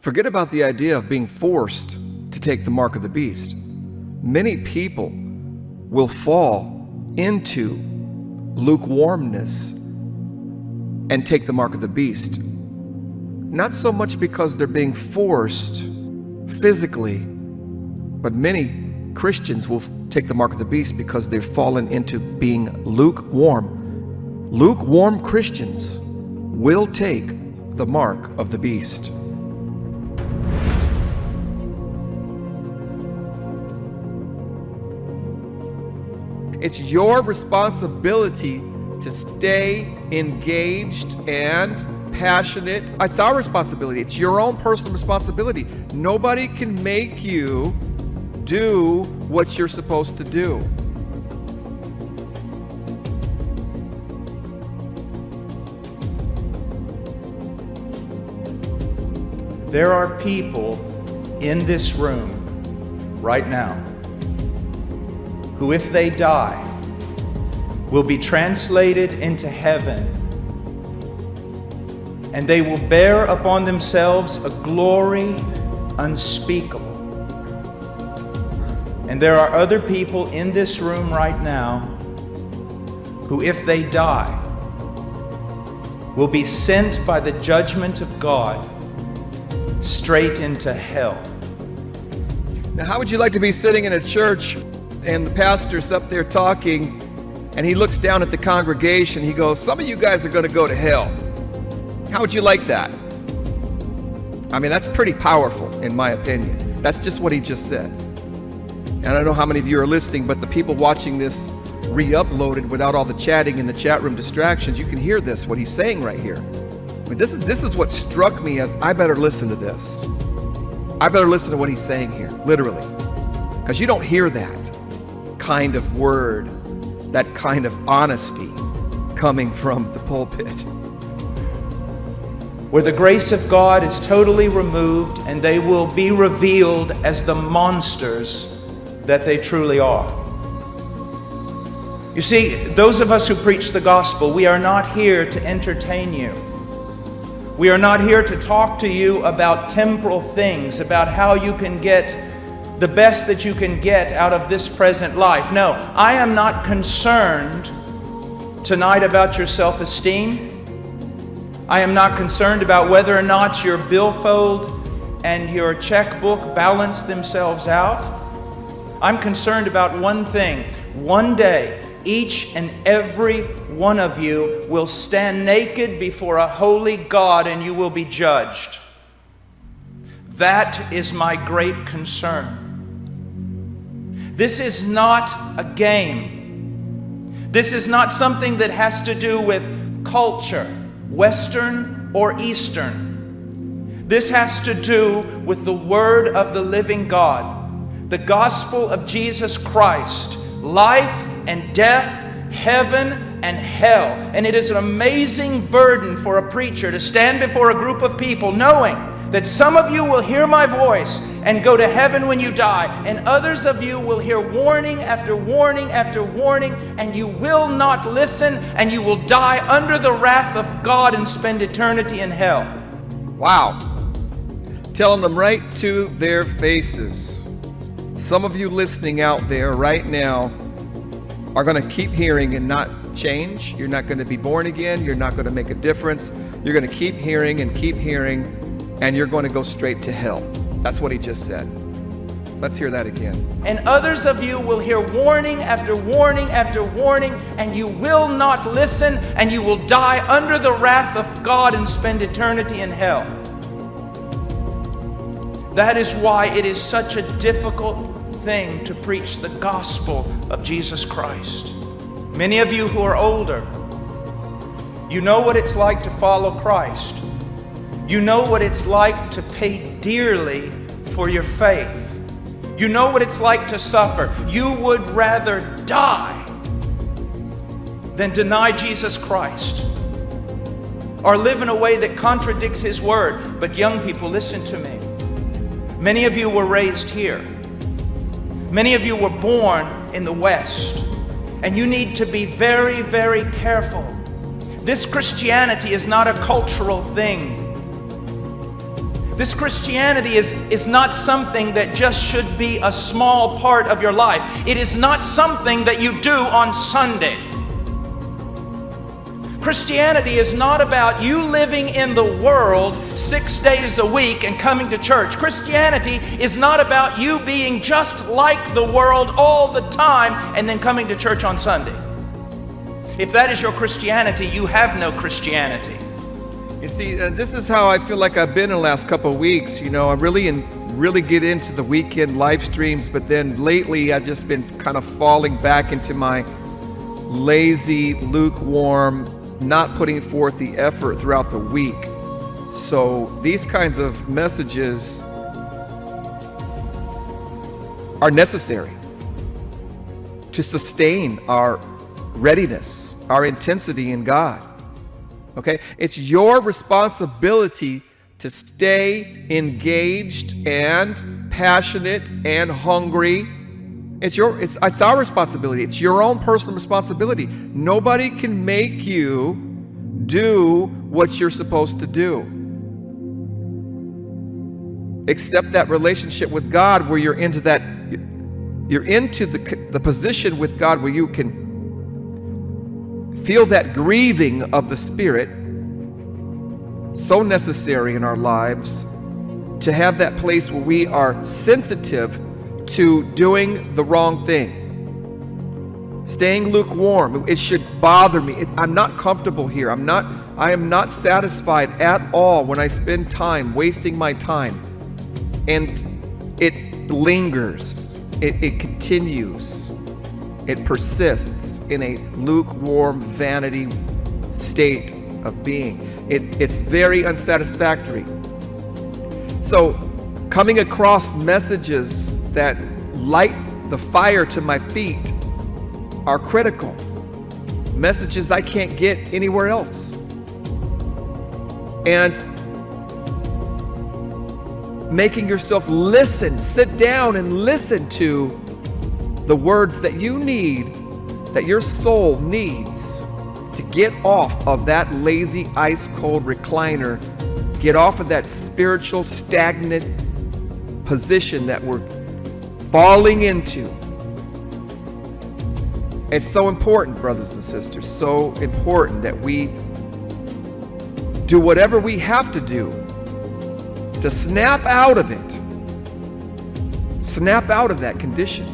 Forget about the idea of being forced to take the mark of the beast. Many people will fall into lukewarmness and take the mark of the beast. Not so much because they're being forced physically, but many Christians will take the mark of the beast because they've fallen into being lukewarm. Lukewarm Christians will take the mark of the beast. It's your responsibility to stay engaged and passionate. It's our responsibility. It's your own personal responsibility. Nobody can make you do what you're supposed to do. There are people in this room right now who, if they die, will be translated into heaven, and they will bear upon themselves a glory unspeakable. And there are other people in this room right now who, if they die, will be sent by the judgment of God straight into hell. Now, how would you like to be sitting in a church and the pastor's up there talking, and he looks down at the congregation, he goes, "Some of you guys are going to go to hell." How would you like that? I mean, that's pretty powerful, in my opinion. That's just what he just said. And I don't know how many of you are listening, but the people watching this re-uploaded without all the chatting in the chat room distractions, you can hear this, what he's saying right here. I mean, this is what struck me as, I better listen to this. I better listen to what he's saying here, literally. Because you don't hear that kind of word, that kind of honesty coming from the pulpit. Where the grace of God is totally removed and they will be revealed as the monsters that they truly are. You see, those of us who preach the gospel, we are not here to entertain you. We are not here to talk to you about temporal things, about how you can get the best that you can get out of this present life. No, I am not concerned tonight about your self-esteem. I am not concerned about whether or not your billfold and your checkbook balance themselves out. I'm concerned about one thing. One day, each and every one of you will stand naked before a holy God and you will be judged. That is my great concern. This is not a game. This is not something that has to do with culture, Western or Eastern. This has to do with the Word of the living God, the gospel of Jesus Christ, life and death, heaven and hell. And it is an amazing burden for a preacher to stand before a group of people knowing that some of you will hear my voice and go to heaven when you die, and others of you will hear warning after warning after warning, and you will not listen, and you will die under the wrath of God and spend eternity in hell. Wow. Telling them right to their faces. Some of you listening out there right now are going to keep hearing and not change. You're not going to be born again. You're not going to make a difference. You're going to keep hearing, and you're going to go straight to hell. That's what he just said. Let's hear that again. And others of you will hear warning after warning after warning, and you will not listen, and you will die under the wrath of God and spend eternity in hell. That is why it is such a difficult thing to preach the gospel of Jesus Christ. Many of you who are older, you know what it's like to follow Christ. You know what it's like to pay dearly for your faith. You know what it's like to suffer. You would rather die than deny Jesus Christ or live in a way that contradicts His Word. But young people, listen to me. Many of you were raised here. Many of you were born in the West. And you need to be very, very careful. This Christianity is not a cultural thing. This Christianity is not something that just should be a small part of your life. It is not something that you do on Sunday. Christianity is not about you living in the world 6 days a week and coming to church. Christianity is not about you being just like the world all the time and then coming to church on Sunday. If that is your Christianity, you have no Christianity. You see, this is how I feel like I've been in the last couple of weeks. You know, I really get into the weekend live streams, but then lately I've just been kind of falling back into my lazy, lukewarm, not putting forth the effort throughout the week. So these kinds of messages are necessary to sustain our readiness, our intensity in God. Okay? It's your responsibility to stay engaged and passionate and hungry. It's our responsibility. It's your own personal responsibility. Nobody can make you do what you're supposed to do, except that relationship with God where you're into the position with God where you can feel that grieving of the Spirit, so necessary in our lives, to have that place where we are sensitive to doing the wrong thing, staying lukewarm. It should bother me. I'm not comfortable here. I am not satisfied at all when I spend time wasting my time, and it lingers. It continues. It persists in a lukewarm vanity state of being. It's very unsatisfactory. So coming across messages that light the fire to my feet are critical. Messages I can't get anywhere else. And making yourself listen, sit down and listen to the words that you need, that your soul needs to get off of that lazy, ice-cold recliner, get off of that spiritual stagnant position that we're falling into. It's so important, brothers and sisters, so important that we do whatever we have to do to snap out of it, snap out of that condition.